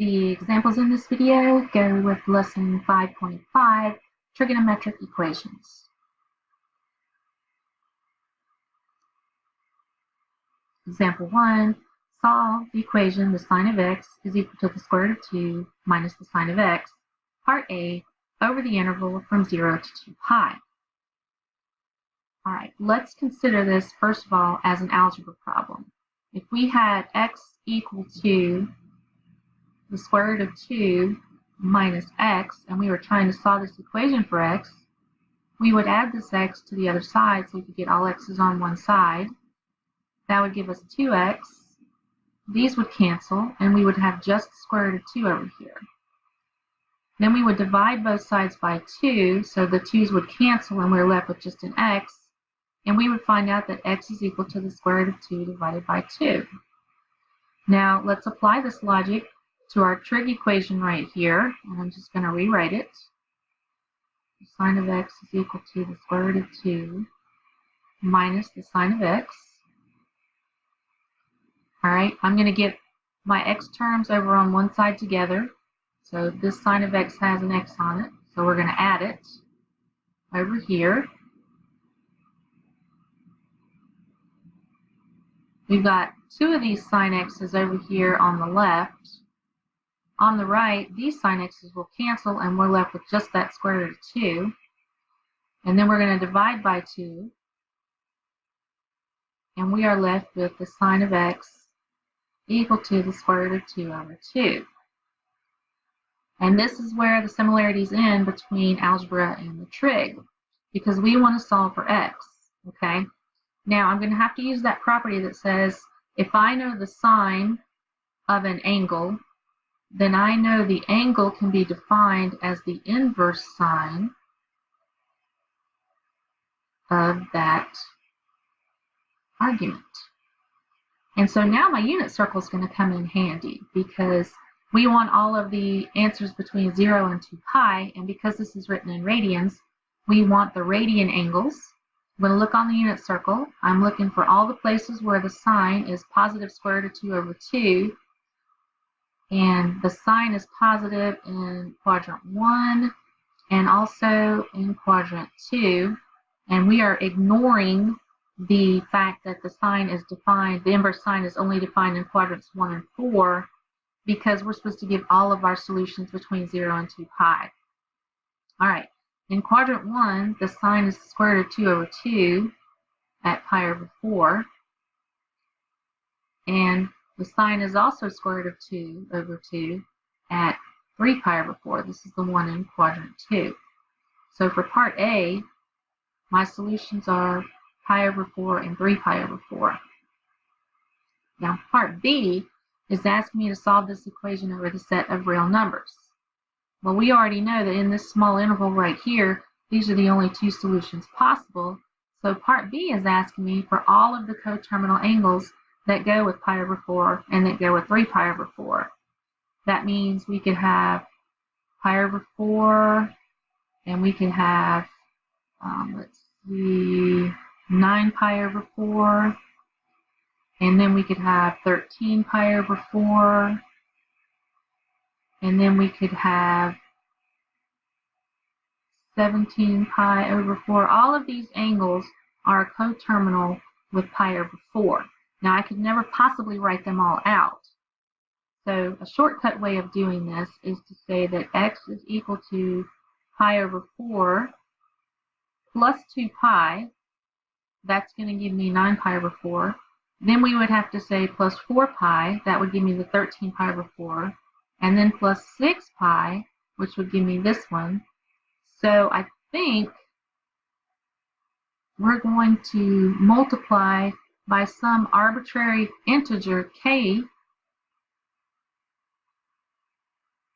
The examples in this video go with lesson 5.5, trigonometric equations. Example 1, solve the equation the sine of x is equal to the square root of 2 minus the sine of x, part A, over the interval from 0 to 2 pi. All right, let's consider this first of all as an algebra problem. If we had x equal to the square root of 2 minus x, and we were trying to solve this equation for x, we would add this x to the other side so we could get all x's on one side. That would give us 2x. These would cancel, and we would have just the square root of 2 over here. Then we would divide both sides by 2, so the 2's would cancel, and we're left with just an x. And we would find out that x is equal to the square root of 2 divided by 2. Now, let's apply this logic to our trig equation right here, and I'm just going to rewrite it. The sine of x is equal to the square root of 2 minus the sine of x. All right, I'm going to get my x terms over on one side together. So this sine of x has an x on it, so we're going to add it over here. We've got two of these sine x's over here on the left. On the right, these sine x's will cancel, and we're left with just that square root of 2. And then we're going to divide by 2. And we are left with the sine of x equal to the square root of 2 over 2. And this is where the similarities end between algebra and the trig, because we want to solve for x, okay? Now, I'm going to have to use that property that says if I know the sine of an angle, then I know the angle can be defined as the inverse sine of that argument. And so now my unit circle is going to come in handy because we want all of the answers between 0 and 2 pi, and because this is written in radians, we want the radian angles. I'm going to look on the unit circle. I'm looking for all the places where the sine is positive square root of 2 over 2, and the sine is positive in quadrant 1 and also in quadrant 2, and we are ignoring the fact that the sine is defined, the inverse sine is only defined in quadrants 1 and 4, because we're supposed to give all of our solutions between 0 and 2 pi. All right, in quadrant 1, the sine is the square root of 2 over 2 at pi over 4, and the sine is also square root of 2 over 2 at 3 pi over 4. This is the one in quadrant 2. So for part A, my solutions are pi over 4 and 3 pi over 4. Now part B is asking me to solve this equation over the set of real numbers. Well, we already know that in this small interval right here, these are the only two solutions possible. So part B is asking me for all of the coterminal angles that go with pi over 4 and that go with 3 pi over 4. That means we could have pi over 4, and we could have, let's see, 9 pi over 4, and then we could have 13 pi over 4, and then we could have 17 pi over 4. All of these angles are coterminal with pi over 4. Now, I could never possibly write them all out. So a shortcut way of doing this is to say that x is equal to pi over 4 plus 2 pi. That's going to give me 9 pi over 4. Then we would have to say plus 4 pi. That would give me the 13 pi over 4. And then plus 6 pi, which would give me this one. So I think we're going to multiply by some arbitrary integer k,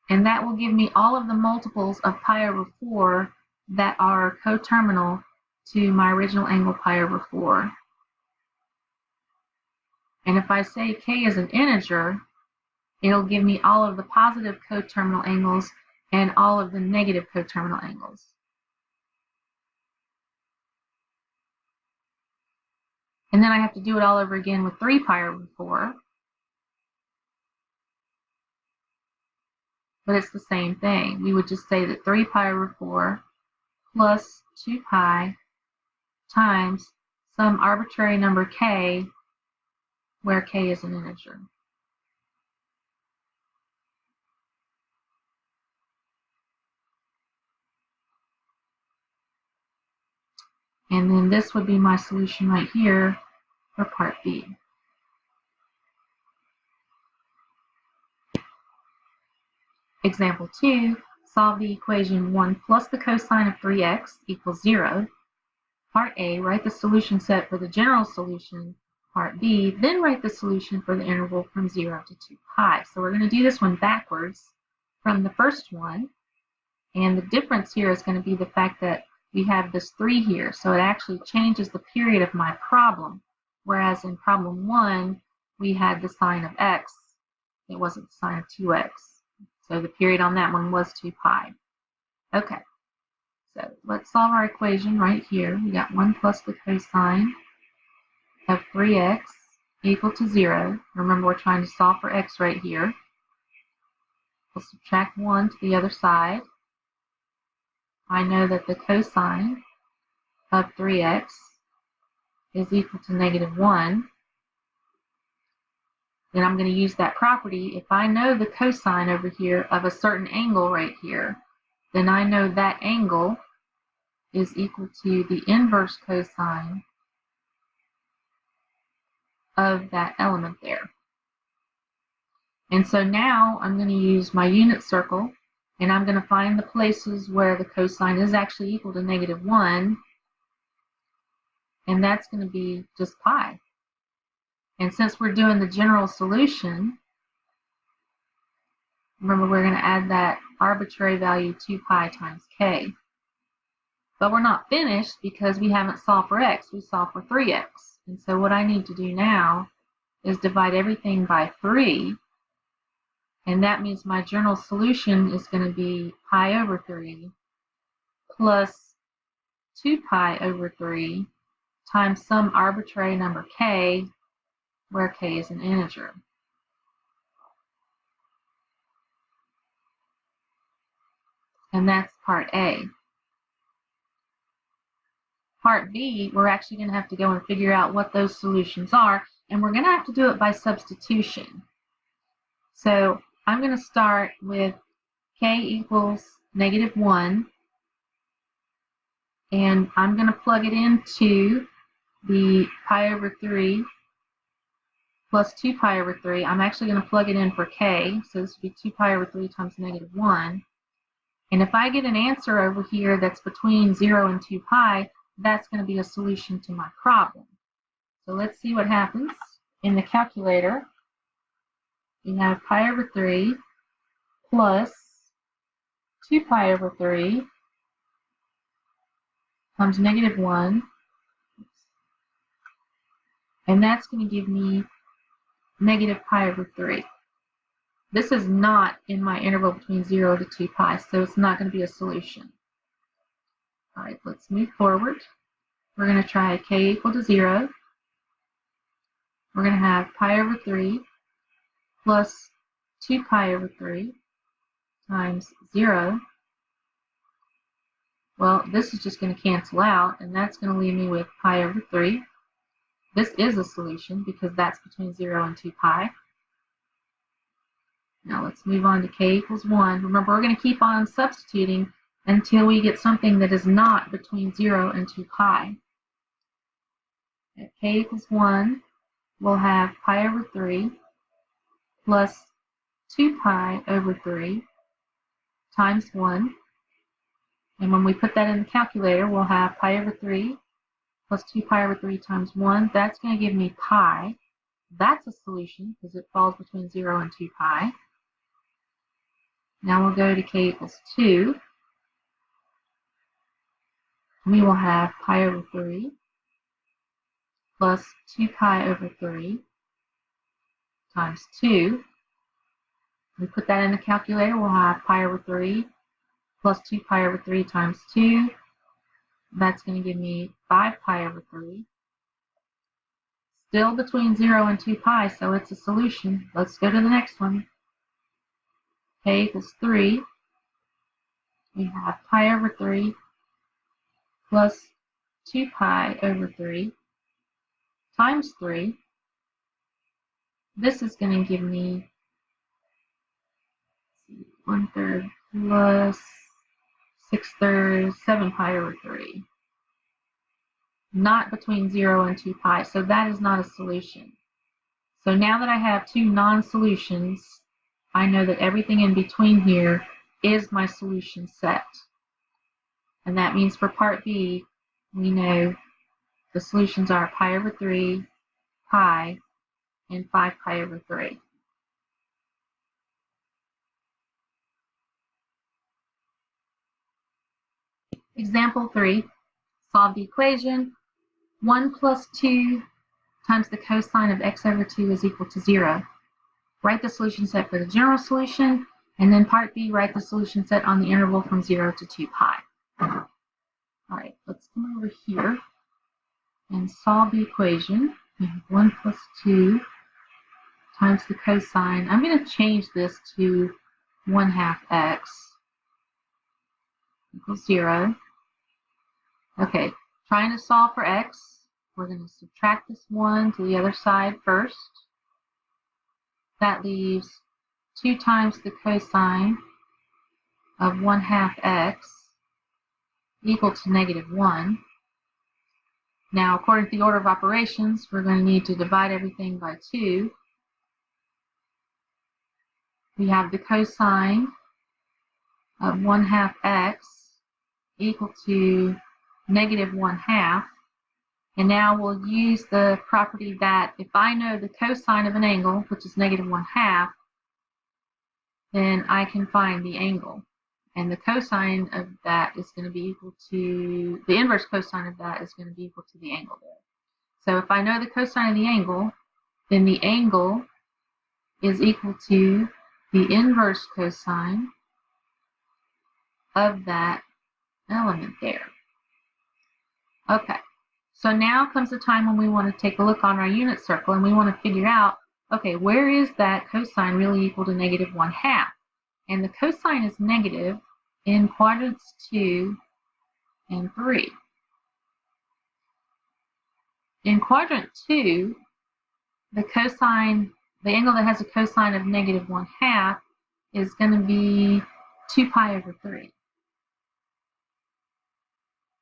and that will give me all of the multiples of pi over 4 that are coterminal to my original angle pi over 4. And if I say k is an integer, it'll give me all of the positive coterminal angles and all of the negative coterminal angles. And then I have to do it all over again with 3 pi over 4. but it's the same thing. We would just say that 3 pi over 4 plus 2 pi times some arbitrary number k, where k is an integer. And then this would be my solution right here for part B. Example 2, solve the equation 1 plus the cosine of 3x equals 0. Part A, write the solution set for the general solution. Part B, then write the solution for the interval from 0 to 2 pi. So we're going to do this one backwards from the first one. And the difference here is going to be the fact that we have this 3 here. So it actually changes the period of my problem. Whereas in problem 1, we had the sine of x. It wasn't the sine of 2x. So the period on that one was 2 pi. Okay, so let's solve our equation right here. We got 1 plus the cosine of 3x equal to 0. Remember, we're trying to solve for x right here. We'll subtract 1 to the other side. I know that the cosine of 3x is equal to negative 1. Then I'm going to use that property. If I know the cosine over here of a certain angle right here, then I know that angle is equal to the inverse cosine of that element there. And so now I'm going to use my unit circle, and I'm going to find the places where the cosine is actually equal to negative 1, and that's going to be just pi. And since we're doing the general solution, remember we're going to add that arbitrary value 2 pi times k. But we're not finished because we haven't solved for x, we solved for 3x. And so what I need to do now is divide everything by 3, and that means my general solution is going to be pi over 3 plus 2 pi over 3 times some arbitrary number k, where k is an integer. And that's part A. Part B, we're actually going to have to go and figure out what those solutions are, and we're going to have to do it by substitution. So I'm going to start with k equals negative 1, and I'm going to plug it into the pi over 3 plus 2 pi over 3. I'm actually going to plug it in for k, so this would be 2 pi over 3 times negative 1. And if I get an answer over here that's between 0 and 2 pi, that's going to be a solution to my problem. So let's see what happens. In the calculator, we have pi over 3 plus 2 pi over 3 times negative 1. And that's going to give me negative pi over 3. This is not in my interval between 0 to 2 pi, so it's not going to be a solution. All right, let's move forward. We're going to try k equal to 0. We're going to have pi over 3 plus 2 pi over 3 times 0. Well, this is just going to cancel out, and that's going to leave me with pi over 3. This is a solution because that's between 0 and 2 pi. Now let's move on to k equals 1. Remember, we're going to keep on substituting until we get something that is not between 0 and 2 pi. At k equals 1, we'll have pi over 3 plus 2 pi over 3 times 1. And when we put that in the calculator, we'll have pi over 3 plus 2 pi over 3 times 1. That's going to give me pi. That's a solution because it falls between 0 and 2 pi. Now we'll go to k equals 2. We will have pi over 3 plus 2 pi over 3 times 2. We put that in the calculator, we'll have pi over 3 plus 2 pi over 3 times 2. That's going to give me 5 pi over 3. Still between 0 and 2 pi, so it's a solution. Let's go to the next one. k equals 3, we have pi over 3 plus 2 pi over 3 times 3. This is going to give me 1/3 plus 6/3, 7 pi over 3. Not between 0 and 2 pi, so that is not a solution. So now that I have two non-solutions, I know that everything in between here is my solution set. And that means for part B, we know the solutions are pi over 3, pi, and 5 pi over 3. Example 3, solve the equation 1 plus 2 times the cosine of x over 2 is equal to 0. Write the solution set for the general solution, and then part B, write the solution set on the interval from 0 to 2 pi. All right, let's come over here and solve the equation. We have 1 plus 2 times the cosine. I'm going to change this to 1/2 x equals 0. Okay, trying to solve for x, we're going to subtract this 1 to the other side first. That leaves 2 times the cosine of 1/2 x equal to -1. Now, according to the order of operations, we're going to need to divide everything by 2. We have the cosine of 1/2 x equal to -1/2. And now we'll use the property that if I know the cosine of an angle, which is -1/2, then I can find the angle. And the cosine of that is going to be equal to, the inverse cosine of that is going to be equal to the angle there. So if I know the cosine of the angle, then the angle is equal to the inverse cosine of that element there. Okay, so now comes the time when we want to take a look on our unit circle and we want to figure out, okay, where is that cosine really equal to -1/2? And the cosine is negative in quadrants 2 and 3. In quadrant 2, the cosine, the angle that has a cosine of -1/2 is going to be 2 pi over 3.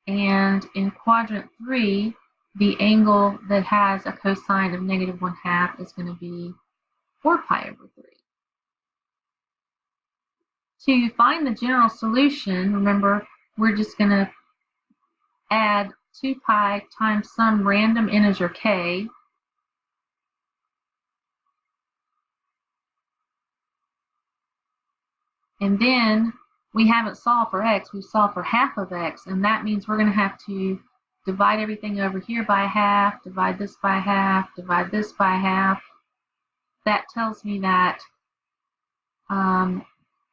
And in quadrant 3, the angle that has a cosine of -1/2 is going to be 4 pi over 3. To find the general solution, remember, we're just going to add 2 pi times some random integer k. And then we haven't solved for x, we've solved for half of x, and that means we're going to have to divide everything over here by half, divide this by half, divide this by half. That tells me that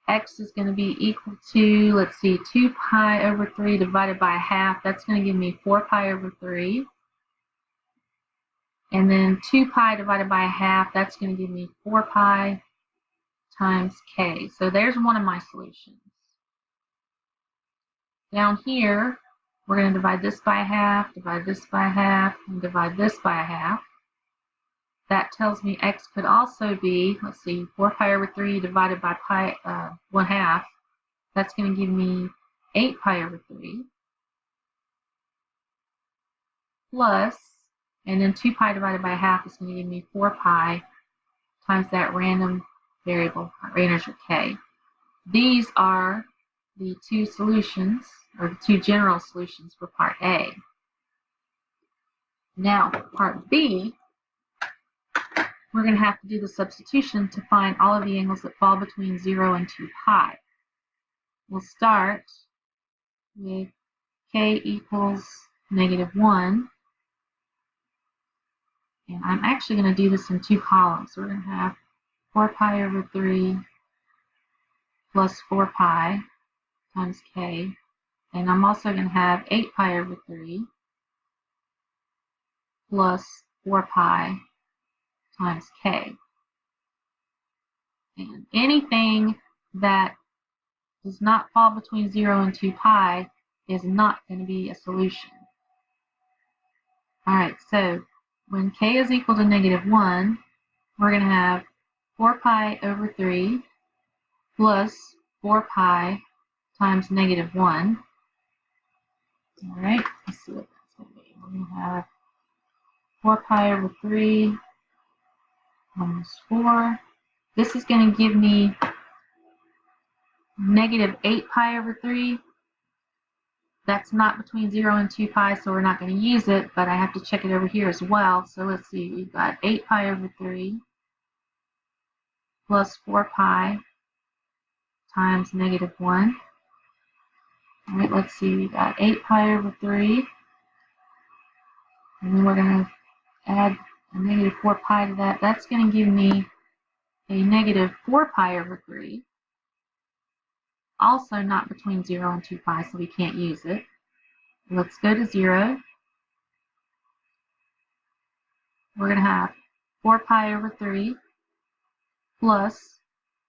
x is going to be equal to, let's see, 2 pi over 3 divided by half. That's going to give me 4 pi over 3. And then 2 pi divided by half, that's going to give me 4 pi times k. So there's one of my solutions. Down here, we're going to divide this by half, divide this by half, and divide this by half. That tells me x could also be, let's see, 4 pi over 3 divided by pi 1/2. That's going to give me 8 pi over 3. Plus, and then 2 pi divided by half is going to give me 4 pi times that random variable, integer k. These are the two solutions, or the two general solutions for part A. Now, part B, we're going to have to do the substitution to find all of the angles that fall between 0 and 2 pi. We'll start with k equals -1. And I'm actually going to do this in two columns. We're going to have 4 pi over 3 plus 4 pi times k. And I'm also going to have 8 pi over 3 plus 4 pi times k. And anything that does not fall between 0 and 2 pi is not going to be a solution. All right, so when k is equal to -1, we're going to have 4 pi over 3 plus 4 pi times -1. All right, let's see what that's going to be. We're going to have 4 pi over 3 minus 4. This is going to give me -8 pi over 3. That's not between 0 and 2 pi, so we're not going to use it, but I have to check it over here as well. So let's see, we've got 8 pi over 3 plus 4 pi times -1. All right, let's see, we've got 8 pi over 3, and then we're going to add a -4 pi to that. That's going to give me a -4 pi over 3. Also not between 0 and 2 pi, so we can't use it. Let's go to 0. We're going to have 4 pi over 3 plus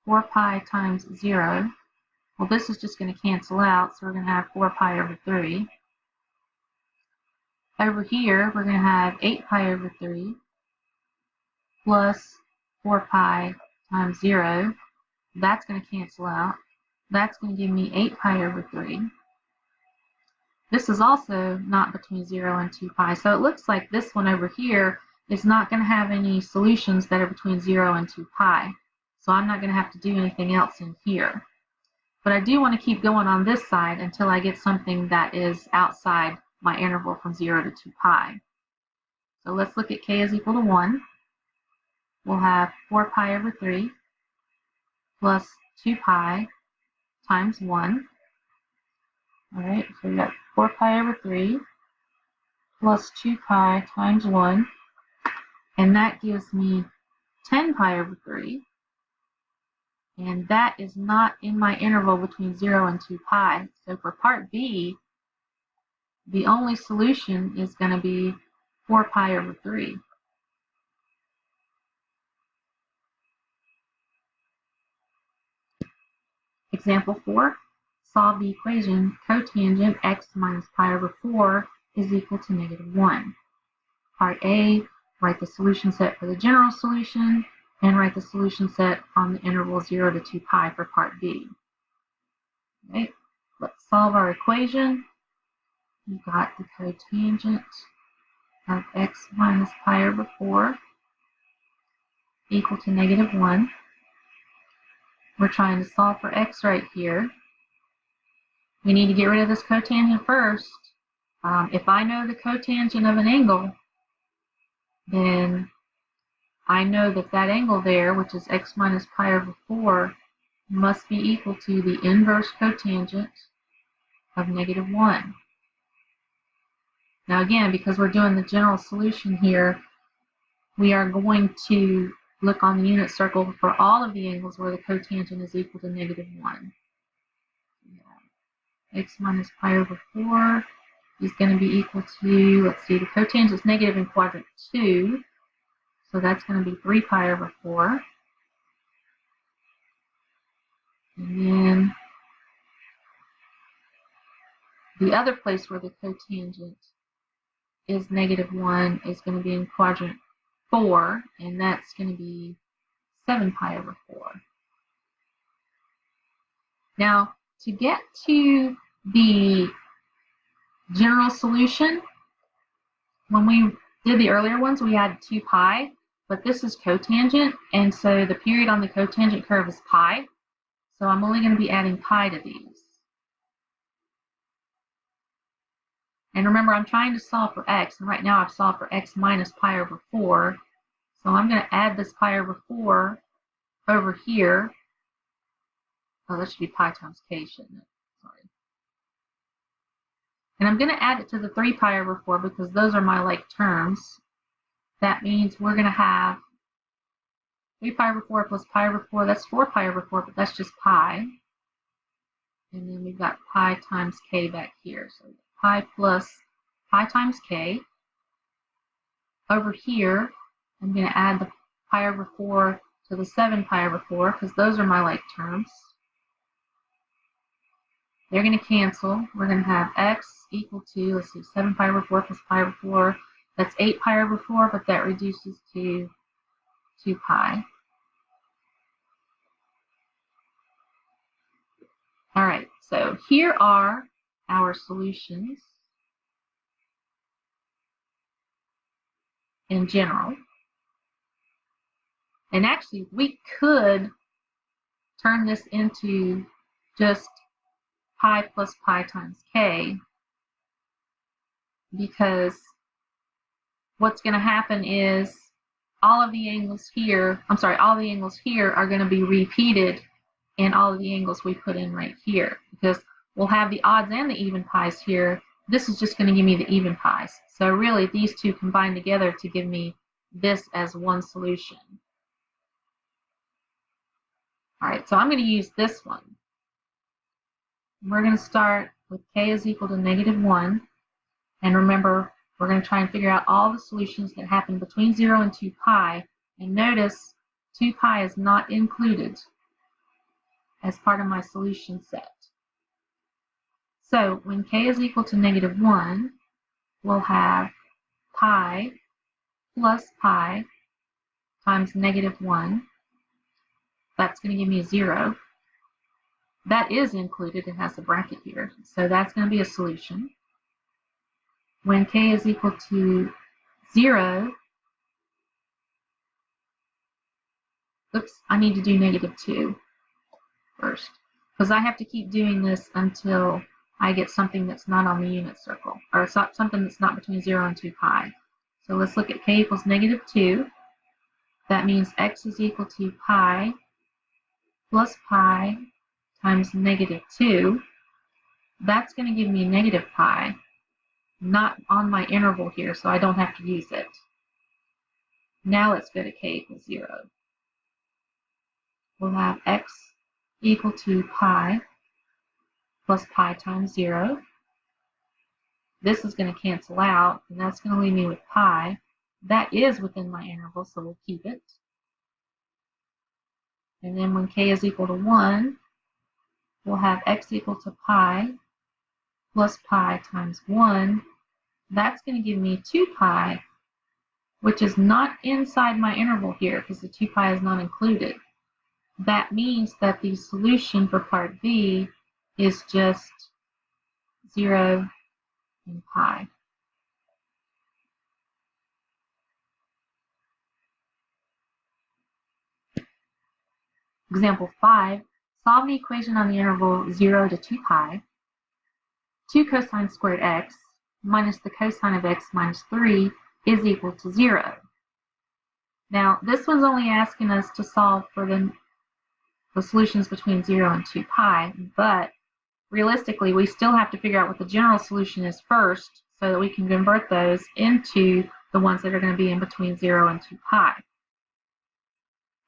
4 pi times 0. Well, this is just going to cancel out, so we're going to have 4 pi over 3. Over here, we're going to have 8 pi over 3 plus 4 pi times 0. That's going to cancel out. That's going to give me 8 pi over 3. This is also not between 0 and 2 pi, so it looks like this one over here is not going to have any solutions that are between 0 and 2 pi. So I'm not going to have to do anything else in here. But I do want to keep going on this side until I get something that is outside my interval from 0 to 2 pi. So let's look at k is equal to 1. We'll have 4 pi over 3 plus 2 pi times 1. All right, so we got 4 pi over 3 plus 2 pi times 1. And that gives me 10 pi over 3. And that is not in my interval between 0 and 2 pi. So for part B, the only solution is going to be 4 pi over 3. Example 4, solve the equation cotangent x minus pi over 4 is equal to -1. Part A, write the solution set for the general solution, and write the solution set on the interval 0 to 2 pi for part B. Okay, let's solve our equation. We've got the cotangent of x minus pi over 4 equal to -1. We're trying to solve for x right here. We need to get rid of this cotangent first. If I know the cotangent of an angle, then I know that that angle there, which is x minus pi over 4, must be equal to the inverse cotangent of -1. Now again, because we're doing the general solution here, we are going to look on the unit circle for all of the angles where the cotangent is equal to -1. X minus pi over 4 is going to be equal to, let's see, the cotangent is negative in quadrant 2, so that's going to be 3 pi over 4. And then the other place where the cotangent is -1 is going to be in quadrant 4, and that's going to be 7 pi over 4. Now, to get to the general solution, when we did the earlier ones, we had 2 pi, but this is cotangent, and so the period on the cotangent curve is pi, so I'm only going to be adding pi to these. And remember, I'm trying to solve for x, and right now I've solved for x minus pi over 4, so I'm going to add this pi over 4 over here. Oh, that should be pi times k, shouldn't it? Sorry. And I'm going to add it to the 3 pi over 4 because those are my like terms. That means we're going to have 3 pi over 4 plus pi over 4. That's 4 pi over 4, but that's just pi. And then we've got pi times k back here. So pi plus pi times k. Over here, I'm going to add the pi over 4 to the 7 pi over 4 because those are my like terms. they're going to cancel. We're going to have x equal to, let's see, 7 pi over 4 plus pi over 4. That's 8 pi over 4, but that reduces to 2 pi. All right, so here are our solutions in general. And actually, we could turn this into just pi plus pi times k, because what's going to happen is all of the angles here are going to be repeated in all of the angles we put in right here, because we'll have the odds and the even pi's here. This is just going to give me the even pi's. So really, these two combine together to give me this as one solution. All right, so I'm going to use this one. We're going to start with k is equal to -1. And remember, we're going to try and figure out all the solutions that happen between 0 and 2 pi. And notice 2 pi is not included as part of my solution set. So when k is equal to -1, we'll have pi plus pi times -1. That's going to give me 0. That is included. It has a bracket here. So that's going to be a solution. When k is equal to 0, oops, I need to do -2 first, because I have to keep doing this until I get something that's not on the unit circle, or something that's not between 0 and 2 pi. So let's look at k equals -2. That means x is equal to pi plus pi times -2. That's going to give me negative pi, not on my interval here, so I don't have to use it. Now let's go to k equals 0. We'll have x equal to pi plus pi times 0. This is going to cancel out, and that's going to leave me with pi. That is within my interval, so we'll keep it. And then when k is equal to 1, we'll have x equal to pi plus pi times 1. That's going to give me 2 pi, which is not inside my interval here because the 2 pi is not included. That means that the solution for part B is just 0 and pi. Example 5, solve the equation on the interval 0 to 2 pi. 2 cosine squared x minus the cosine of x minus 3 is equal to 0. Now, this one's only asking us to solve for the solutions between 0 and 2 pi, but realistically, we still have to figure out what the general solution is first so that we can convert those into the ones that are going to be in between 0 and 2 pi.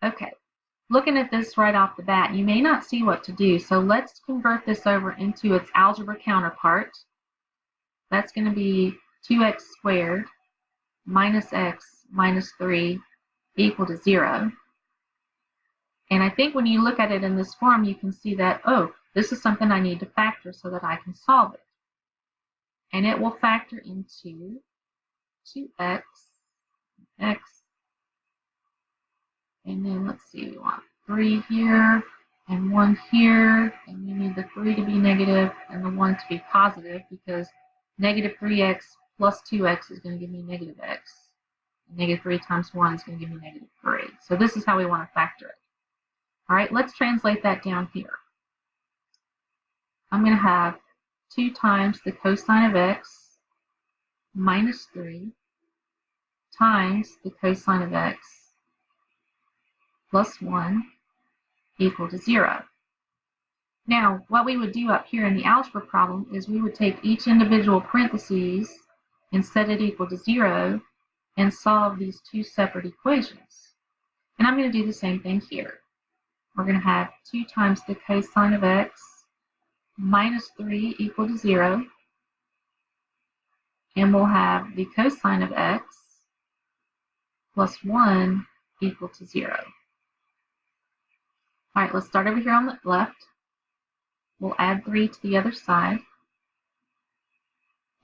Okay, looking at this right off the bat, you may not see what to do, so let's convert this over into its algebra counterpart. That's going to be 2x squared minus x minus 3 equal to 0. And I think when you look at it in this form, you can see that, oh, this is something I need to factor so that I can solve it. And it will factor into 2x, x, and then let's see, we want 3 here and 1 here, and we need the 3 to be negative and the 1 to be positive, because negative 3x plus 2x is going to give me negative x. And negative 3 times 1 is going to give me negative 3. So this is how we want to factor it. All right, let's translate that down here. I'm going to have 2 times the cosine of x minus 3 times the cosine of x plus 1 equal to 0. Now, what we would do up here in the algebra problem is we would take each individual parentheses and set it equal to 0 and solve these two separate equations. And I'm going to do the same thing here. We're going to have 2 times the cosine of x minus 3 equal to 0. And we'll have the cosine of x plus 1 equal to 0. All right, let's start over here on the left. We'll add 3 to the other side.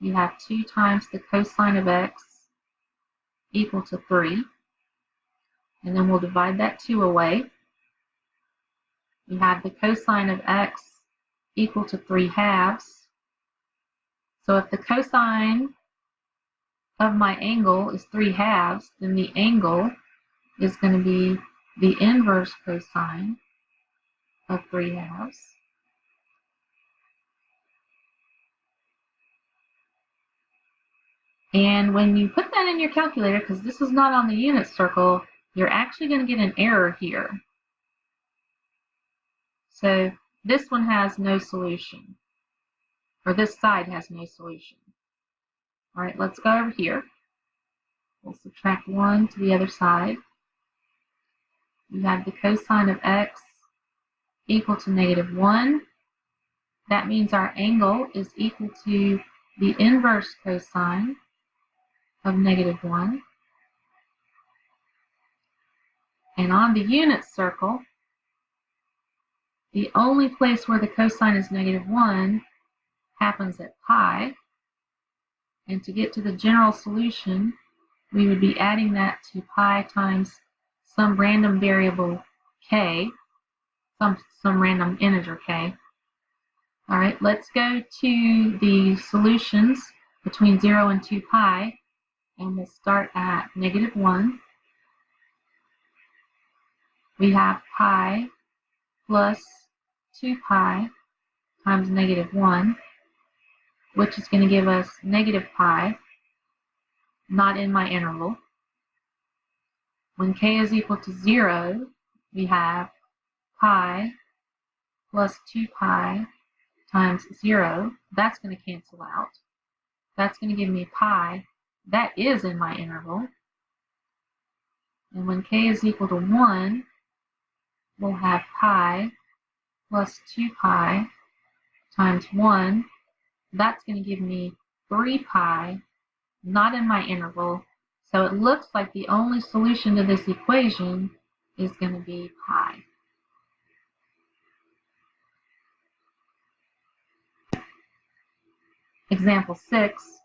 You have 2 times the cosine of x equal to 3. And then we'll divide that 2 away. We have the cosine of x equal to 3/2. So if the cosine of my angle is 3/2, then the angle is going to be the inverse cosine of 3/2. And when you put that in your calculator, because this is not on the unit circle, you're actually going to get an error here. So this one has no solution, or this side has no solution. All right, let's go over here. We'll subtract 1 to the other side. You have the cosine of x equal to -1. That means our angle is equal to the inverse cosine of -1. And on the unit circle, the only place where the cosine is -1 happens at pi. And to get to the general solution, we would be adding that to pi times some random variable k, some random integer k. All right, let's go to the solutions between 0 and 2 pi, and we'll start at -1. We have pi plus 2 pi times -1, which is going to give us -pi, not in my interval. When k is equal to 0, we have pi plus 2 pi times 0. That's going to cancel out. That's going to give me pi. That is in my interval. And when k is equal to 1, we'll have pi plus 2 pi times 1. That's going to give me 3 pi, not in my interval. So it looks like the only solution to this equation is going to be pi. Example 6,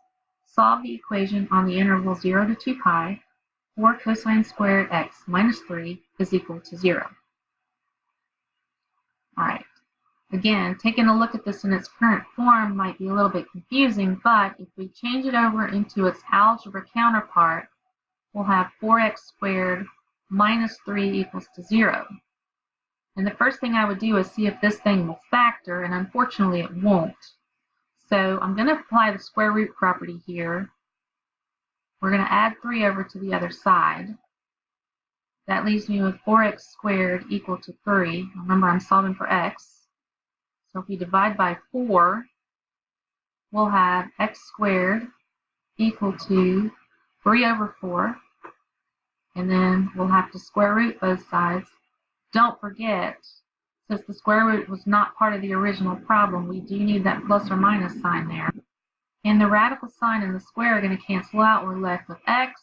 solve the equation on the interval 0 to 2 pi, 4 cosine squared x minus 3 is equal to 0. All right. Again, taking a look at this in its current form might be a little bit confusing, but if we change it over into its algebra counterpart, we'll have 4x squared minus 3 equals to 0. And the first thing I would do is see if this thing will factor, and unfortunately it won't. So I'm going to apply the square root property here. We're going to add 3 over to the other side. That leaves me with 4x squared equal to 3. Remember, I'm solving for x. So if we divide by 4, we'll have x squared equal to 3 over 4. And then we'll have to square root both sides. Don't forget, since the square root was not part of the original problem, we do need that plus or minus sign there. And the radical sign and the square are going to cancel out. We're left with x.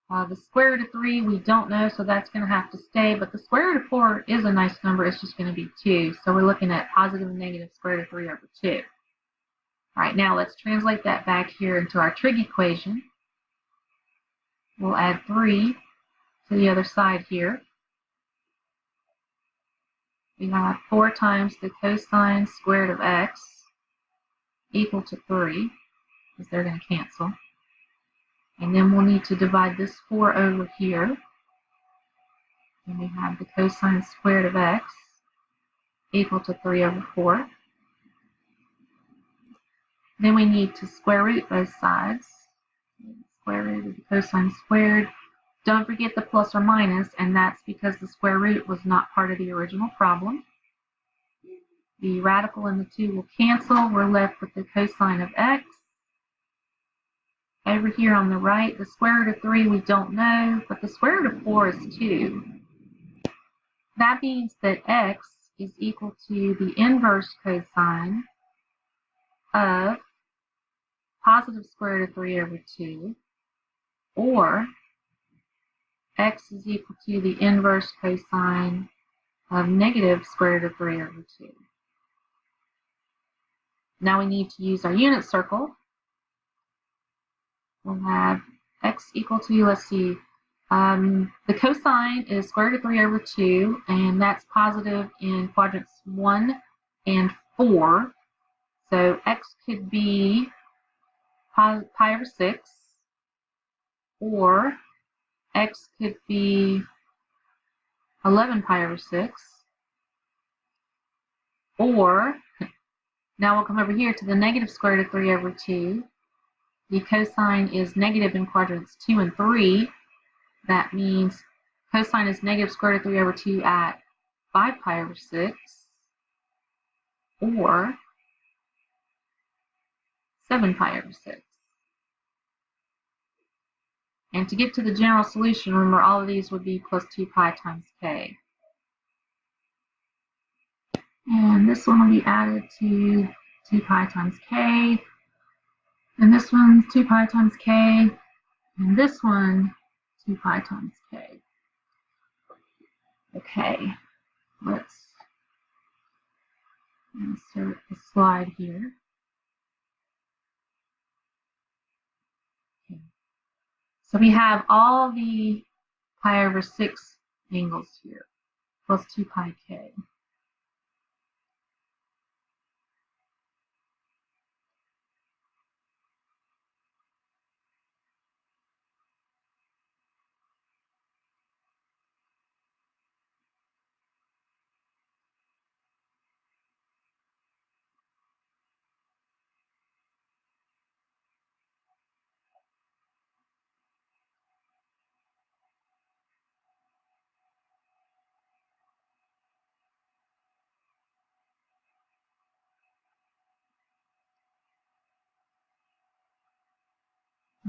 The square root of 3 we don't know, so that's going to have to stay. But the square root of 4 is a nice number. It's just going to be 2. So we're looking at positive and negative square root of 3 over 2. All right, now let's translate that back here into our trig equation. We'll add 3 to the other side here. We have 4 times the cosine squared of x equal to 3, because they're going to cancel. And then we'll need to divide this 4 over here. And we have the cosine squared of x equal to 3 over 4. Then we need to square root both sides. Square root of the cosine squared. Don't forget the plus or minus, and that's because the square root was not part of the original problem. The radical and the 2 will cancel. We're left with the cosine of x. Over here on the right, the square root of 3 we don't know, but the square root of 4 is 2. That means that x is equal to the inverse cosine of positive square root of 3 over 2, or x is equal to the inverse cosine of negative square root of 3 over 2. Now we need to use our unit circle. We'll have x equal to, let's see, the cosine is square root of 3 over 2, and that's positive in quadrants 1 and 4. So x could be pi over 6, or x could be 11 pi over 6, or now we'll come over here to the negative square root of 3 over 2. The cosine is negative in quadrants 2 and 3. That means cosine is negative square root of 3 over 2 at 5 pi over 6, or 7 pi over 6. And to get to the general solution, remember all of these would be plus 2 pi times k. And this one will be added to 2 pi times k. And this one's 2 pi times k. And this one, 2 pi times k. Okay, let's insert a slide here. Okay. So we have all the pi over 6 angles here, plus 2 pi k.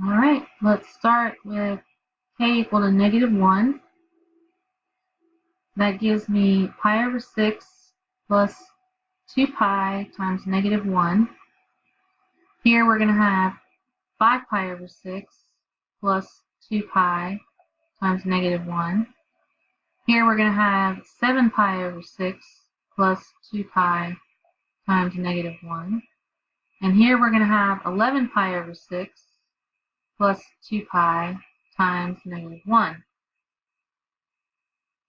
All right, let's start with k equal to negative 1. That gives me pi over 6 plus 2 pi times negative 1. Here we're going to have 5 pi over 6 plus 2 pi times negative 1. Here we're going to have 7 pi over 6 plus 2 pi times negative 1. And here we're going to have 11 pi over 6 plus 2 pi times negative 1.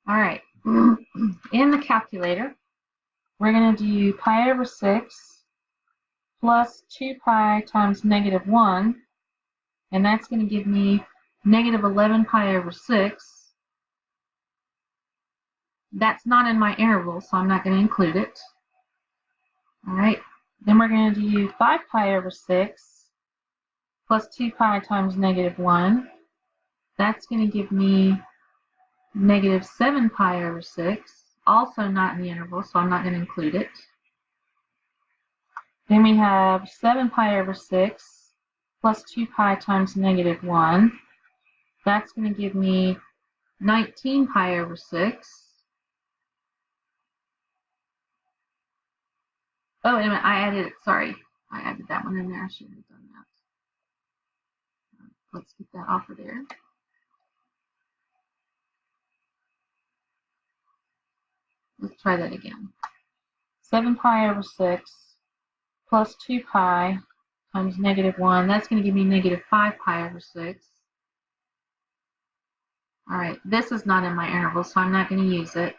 All right, in the calculator, we're going to do pi over 6 plus 2 pi times negative 1, and that's going to give me negative 11 pi over 6. That's not in my interval, so I'm not going to include it. All right, then we're going to do 5 pi over 6 plus 2 pi times negative 1. That's going to give me negative 7 pi over 6, also not in the interval, so I'm not going to include it. Then we have 7 pi over 6 plus 2 pi times negative 1. That's going to give me 19 pi over 6. Oh, wait a minute, I added it, sorry. I added that one in there, I should have done that. Let's get that off of there. Let's try that again. 7 pi over 6 plus 2 pi times negative 1. That's going to give me negative 5 pi over 6. All right, this is not in my interval, so I'm not going to use it.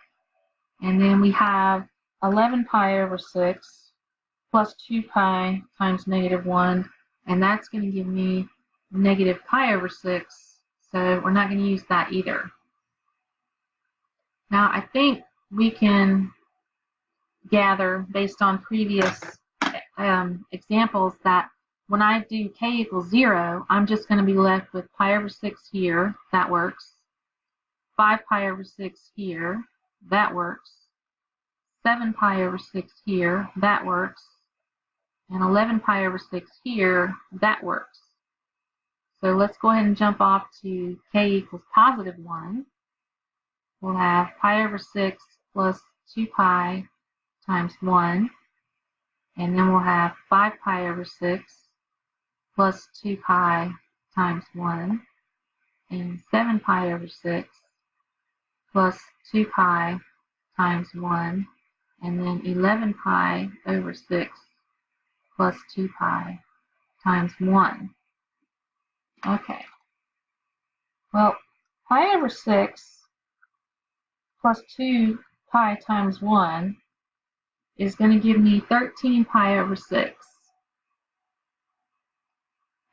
And then we have 11 pi over 6 plus 2 pi times negative 1. And that's going to give me negative pi over 6. So we're not going to use that either. Now, I think we can gather, based on previous examples, that when I do k equals 0, I'm just going to be left with pi over 6 here. That works. 5 pi over 6 here. That works. 7 pi over 6 here. That works. And 11 pi over 6 here. That works. So let's go ahead and jump off to k equals positive 1. We'll have pi over 6 plus 2 pi times 1. And then we'll have 5 pi over 6 plus 2 pi times 1. And 7 pi over 6 plus 2 pi times 1. And then 11 pi over 6 plus 2 pi times 1. Okay. Well, pi over 6 plus 2 pi times 1 is going to give me 13 pi over 6.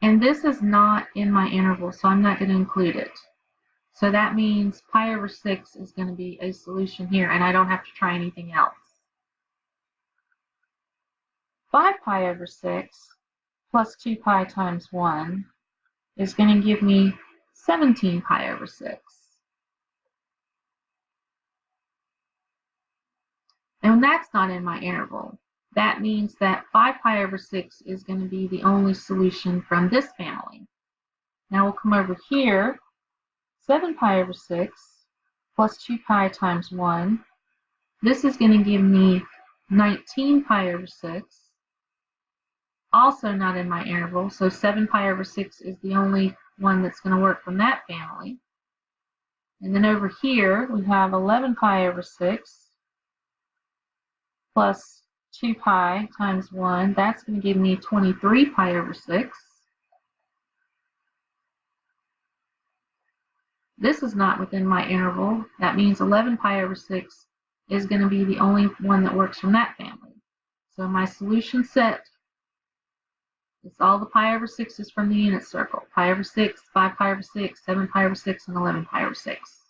And this is not in my interval, so I'm not going to include it. So that means pi over 6 is going to be a solution here, and I don't have to try anything else. 5 pi over 6 plus 2 pi times 1 is going to give me 17 pi over 6. And that's not in my interval. That means that 5 pi over 6 is going to be the only solution from this family. Now we'll come over here. 7 pi over 6 plus 2 pi times 1. This is going to give me 19 pi over 6. Also not in my interval, so 7 pi over 6 is the only one that's going to work from that family. And then over here we have 11 pi over 6 plus 2 pi times 1. That's going to give me 23 pi over 6. This is not within my interval. That means 11 pi over 6 is going to be the only one that works from that family. So my solution set is all the pi over 6's from the unit circle. Pi over 6, 5 pi over 6, 7 pi over 6, and 11 pi over 6.